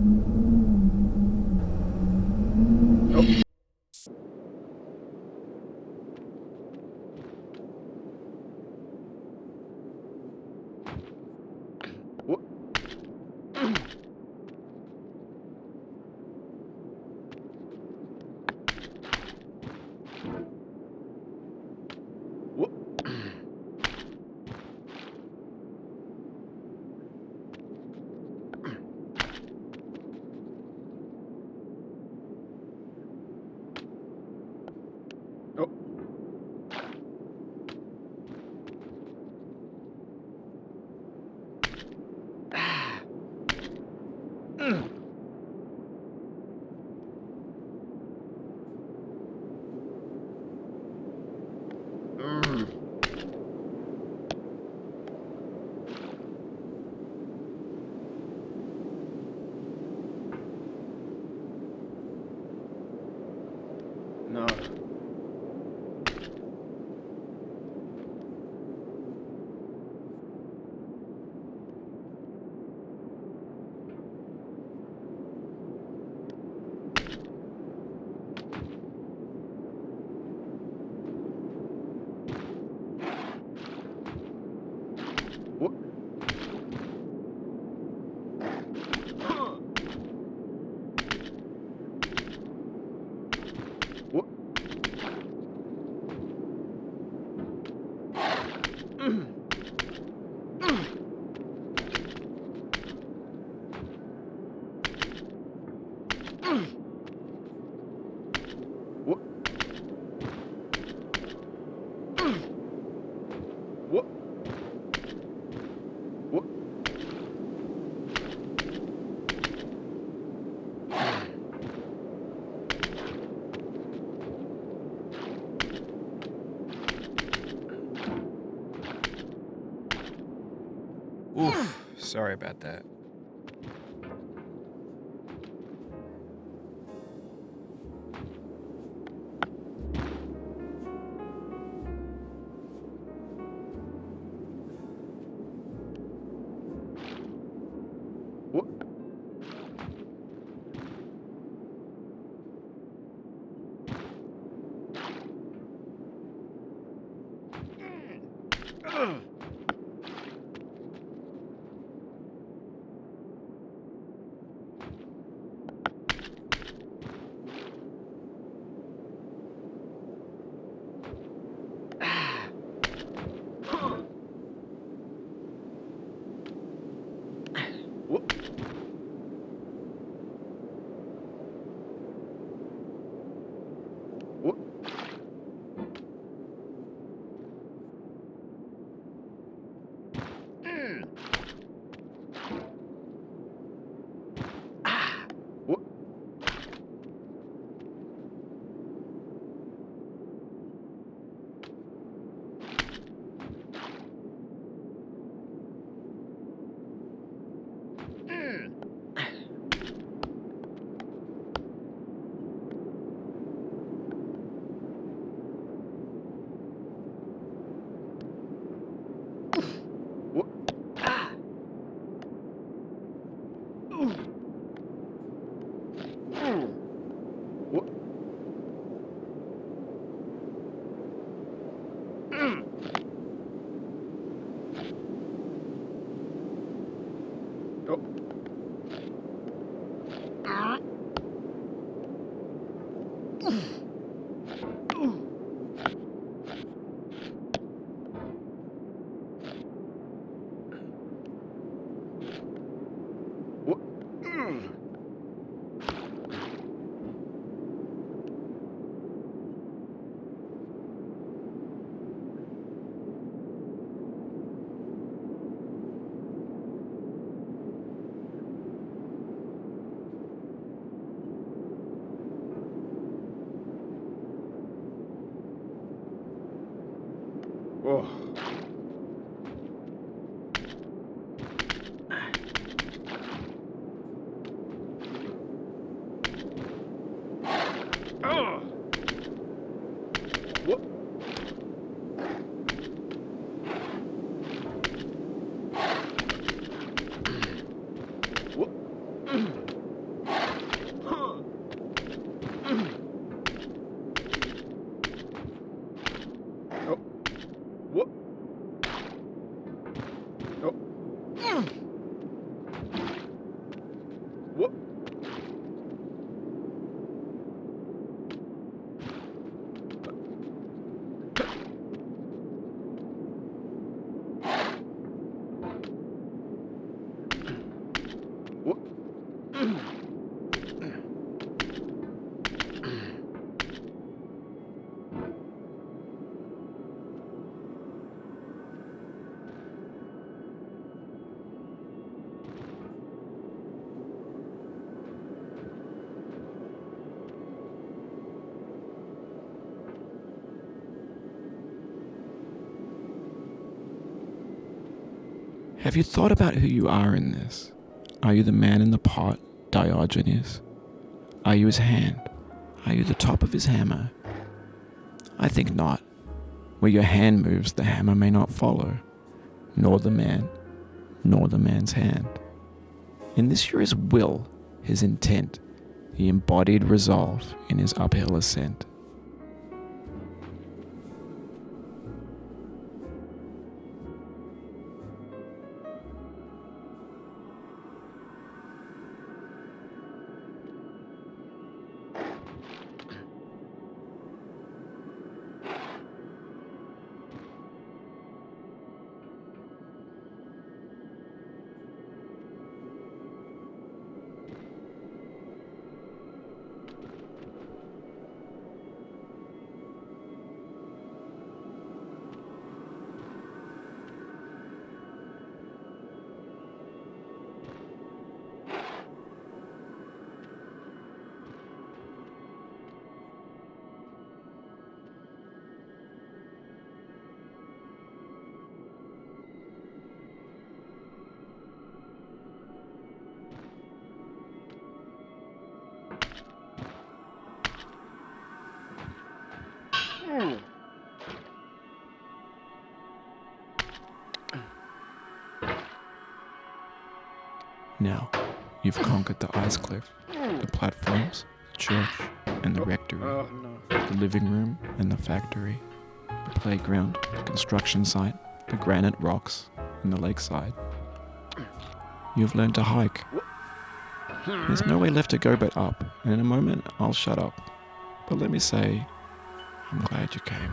No. What? What? What? What? What? Oof, sorry about that. What? What? What? What? What? What? Oh. What? Oh. Oh. What? What? Have you thought about who you are in this? Are you the man in the pot, Diogenes? Are you his hand? Are you the top of his hammer? I think not. Where your hand moves, the hammer may not follow, nor the man, nor the man's hand. In this you're his will, his intent, the embodied resolve in his uphill ascent. Now, you've conquered the ice cliff, the platforms, the church, and the rectory, the living room and the factory, the playground, the construction site, the granite rocks, and the lakeside. You've learned to hike. There's no way left to go but up, and in a moment I'll shut up. But let me say, I'm glad you came.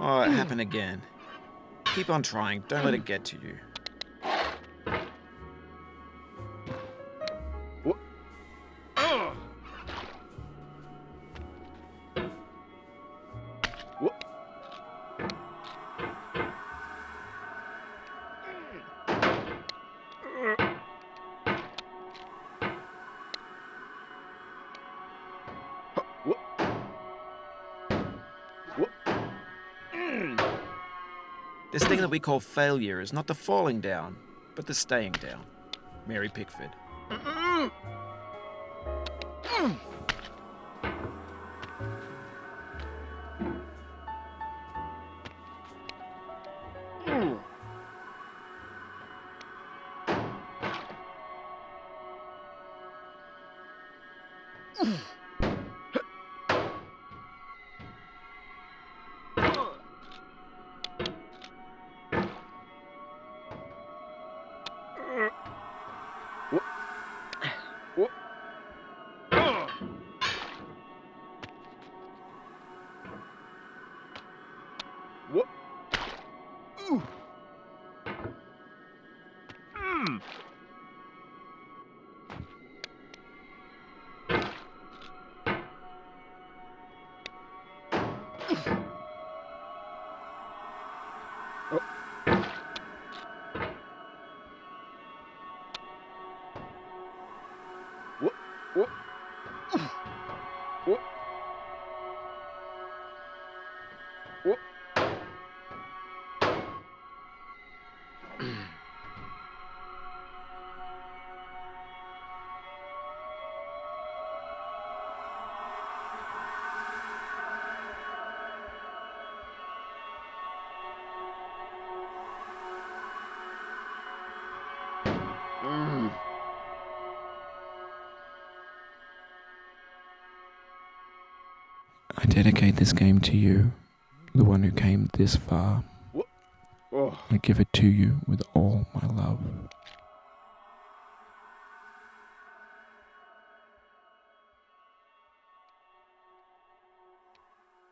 Oh, it happened again. Keep on trying. Don't let it get to you. This thing that we call failure is not the falling down, but the staying down. Mary Pickford. I dedicate this game to you, the one who came this far. Oh. I give it to you with all my love.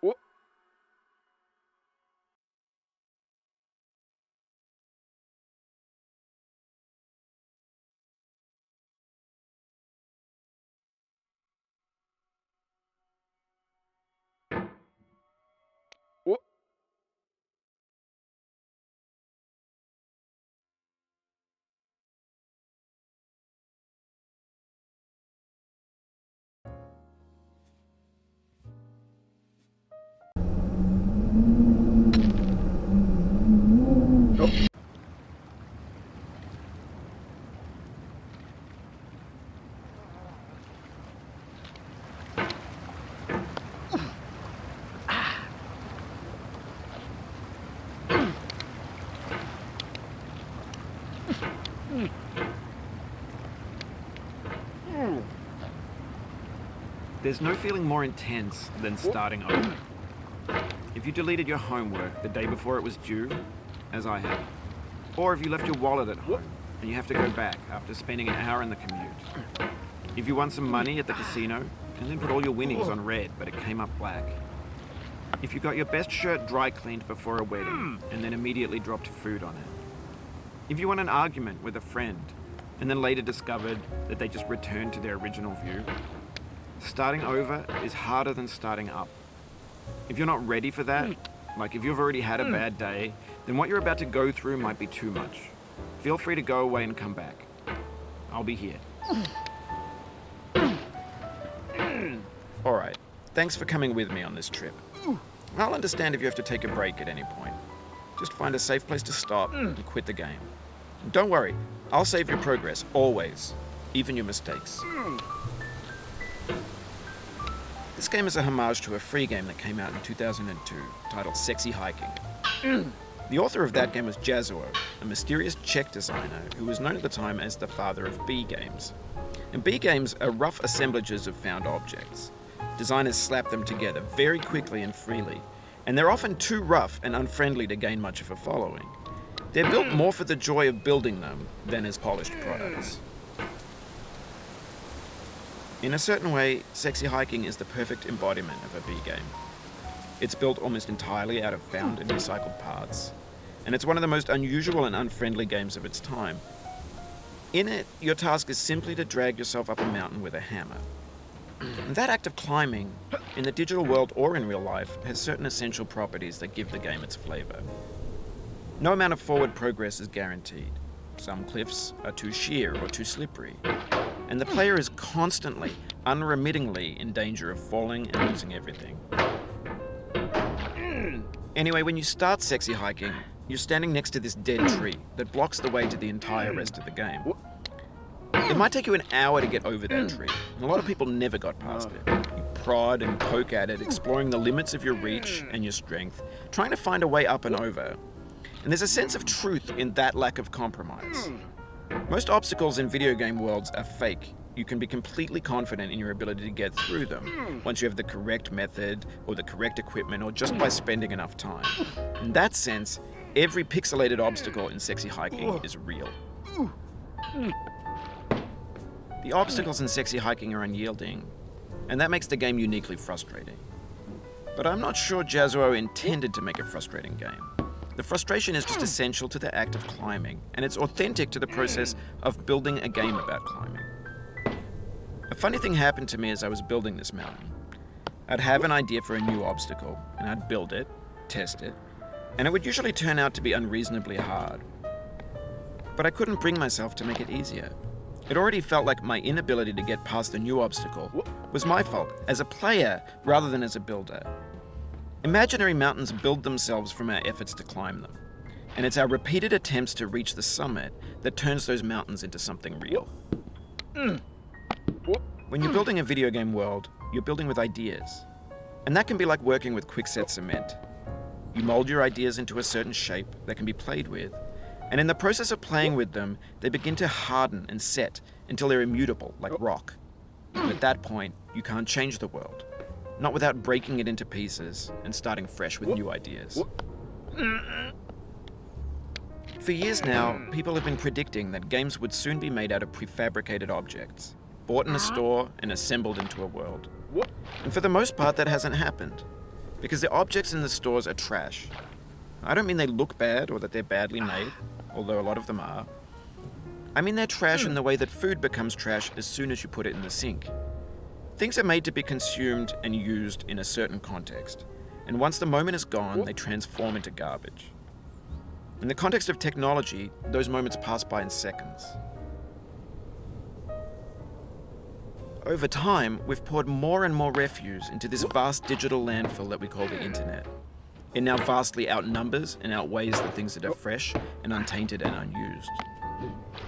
What? What? Oh. There's no feeling more intense than starting over. If you deleted your homework the day before it was due, as I have, or if you left your wallet at home and you have to go back after spending an hour in the commute. If you won some money at the casino and then put all your winnings on red but it came up black. If you got your best shirt dry cleaned before a wedding and then immediately dropped food on it. If you won an argument with a friend and then later discovered that they just returned to their original view. Starting over is harder than starting up. If you're not ready for that, like if you've already had a bad day, then what you're about to go through might be too much. Feel free to go away and come back. I'll be here. Alright, thanks for coming with me on this trip. I'll understand if you have to take a break at any point. Just find a safe place to stop and quit the game. And don't worry, I'll save your progress, always. Even your mistakes. This game is a homage to a free game that came out in 2002, titled Sexy Hiking. The author of that game was Jazuo, a mysterious Czech designer who was known at the time as the father of B games. And B games are rough assemblages of found objects. Designers slap them together very quickly and freely, and they're often too rough and unfriendly to gain much of a following. They're built more for the joy of building them than as polished products. In a certain way, Sexy Hiking is the perfect embodiment of a B game. It's built almost entirely out of found and recycled parts, and it's one of the most unusual and unfriendly games of its time. In it, your task is simply to drag yourself up a mountain with a hammer. And that act of climbing, in the digital world or in real life, has certain essential properties that give the game its flavor. No amount of forward progress is guaranteed. Some cliffs are too sheer or too slippery, and the player is constantly, unremittingly in danger of falling and losing everything. Anyway, when you start Sexy Hiking, you're standing next to this dead tree that blocks the way to the entire rest of the game. It might take you an hour to get over that tree, and a lot of people never got past it. You prod and poke at it, exploring the limits of your reach and your strength, trying to find a way up and over. And there's a sense of truth in that lack of compromise. Most obstacles in video game worlds are fake. You can be completely confident in your ability to get through them once you have the correct method or the correct equipment or just by spending enough time. In that sense, every pixelated obstacle in Sexy Hiking is real. The obstacles in Sexy Hiking are unyielding, and that makes the game uniquely frustrating. But I'm not sure Jazuo intended to make a frustrating game. The frustration is just essential to the act of climbing, and it's authentic to the process of building a game about climbing. A funny thing happened to me as I was building this mountain. I'd have an idea for a new obstacle, and I'd build it, test it, and it would usually turn out to be unreasonably hard. But I couldn't bring myself to make it easier. It already felt like my inability to get past the new obstacle was my fault, as a player rather than as a builder. Imaginary mountains build themselves from our efforts to climb them, and it's our repeated attempts to reach the summit that turns those mountains into something real. When you're building a video game world, you're building with ideas, and that can be like working with quickset cement. You mold your ideas into a certain shape that can be played with, and in the process of playing with them, they begin to harden and set until they're immutable, like rock. And at that point, you can't change the world. not without breaking it into pieces and starting fresh with new ideas. For years now, people have been predicting that games would soon be made out of prefabricated objects, bought in a store and assembled into a world. And for the most part, that hasn't happened, because the objects in the stores are trash. I don't mean they look bad or that they're badly made, although a lot of them are. I mean they're trash in the way that food becomes trash as soon as you put it in the sink. Things are made to be consumed and used in a certain context, and once the moment is gone, they transform into garbage. In the context of technology, those moments pass by in seconds. Over time, we've poured more and more refuse into this vast digital landfill that we call the internet. It now vastly outnumbers and outweighs the things that are fresh and untainted and unused.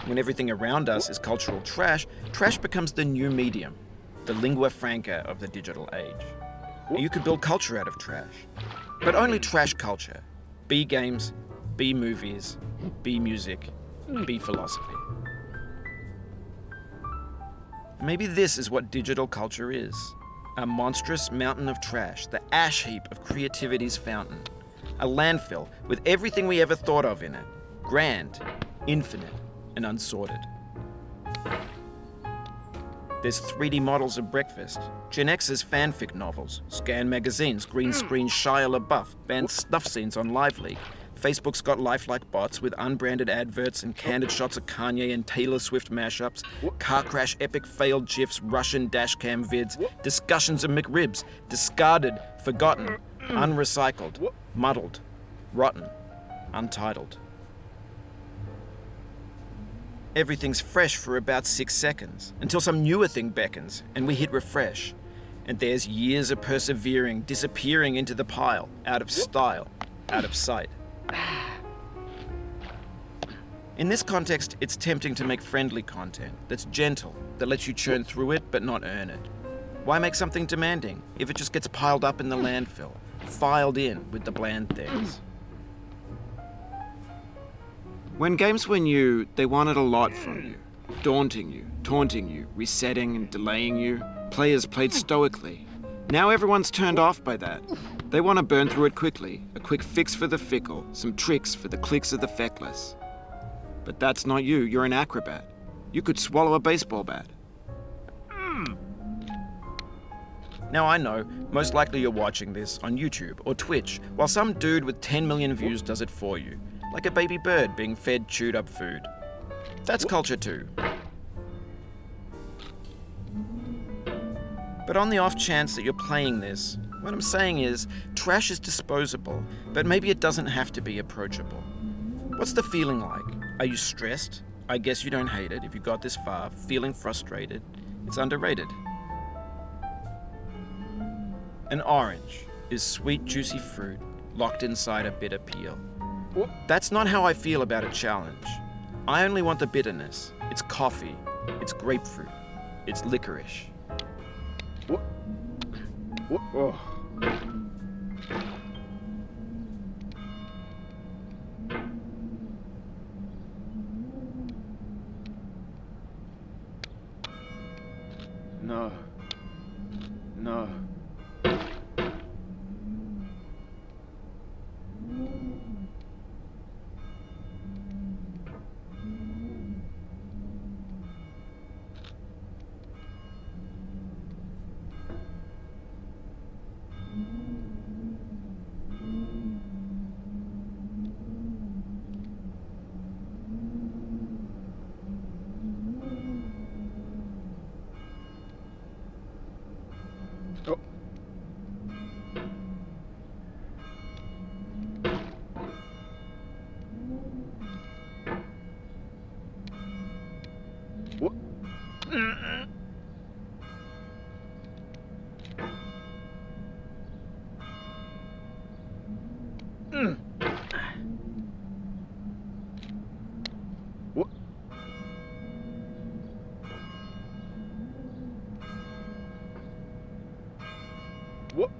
When everything around us is cultural trash, trash becomes the new medium, the lingua franca of the digital age. You can build culture out of trash, but only trash culture. B games, B movies, B music, B philosophy. Maybe this is what digital culture is. A monstrous mountain of trash, the ash heap of creativity's fountain. A landfill with everything we ever thought of in it. Grand, infinite, and unsorted. There's 3D models of breakfast, Gen X's fanfic novels, Scan magazines, green screen Shia LaBeouf, banned snuff scenes on Live League. Facebook's got lifelike bots with unbranded adverts and candid shots of Kanye and Taylor Swift mashups, car crash epic failed GIFs, Russian dashcam vids, discussions of McRibs, discarded, forgotten, unrecycled, muddled, rotten, untitled. Everything's fresh for about 6 seconds, until some newer thing beckons, and we hit refresh. And there's years of persevering, disappearing into the pile, out of style, out of sight. In this context, it's tempting to make friendly content that's gentle, that lets you churn through it but not earn it. Why make something demanding if it just gets piled up in the landfill, filed in with the bland things? When games were new, they wanted a lot from you. Daunting you, taunting you, resetting and delaying you. Players played stoically. Now everyone's turned off by that. They want to burn through it quickly, a quick fix for the fickle, some tricks for the clicks of the feckless. But that's not you, you're an acrobat. You could swallow a baseball bat. Now I know, most likely you're watching this on YouTube or Twitch, while some dude with 10 million views does it for you, like a baby bird being fed chewed up food. That's culture too. But on the off chance that you're playing this, what I'm saying is, trash is disposable, but maybe it doesn't have to be approachable. What's the feeling like? Are you stressed? I guess you don't hate it if you got this far, feeling frustrated. It's underrated. An orange is sweet, juicy fruit locked inside a bitter peel. That's not how I feel about a challenge. I only want the bitterness. It's coffee. It's grapefruit. It's licorice. Oh. No. No. Oh. What? What? What?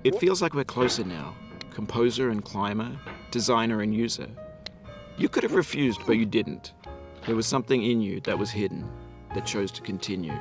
It feels like we're closer now. Composer and climber, designer and user. You could have refused, but you didn't. There was something in you that was hidden, that chose to continue.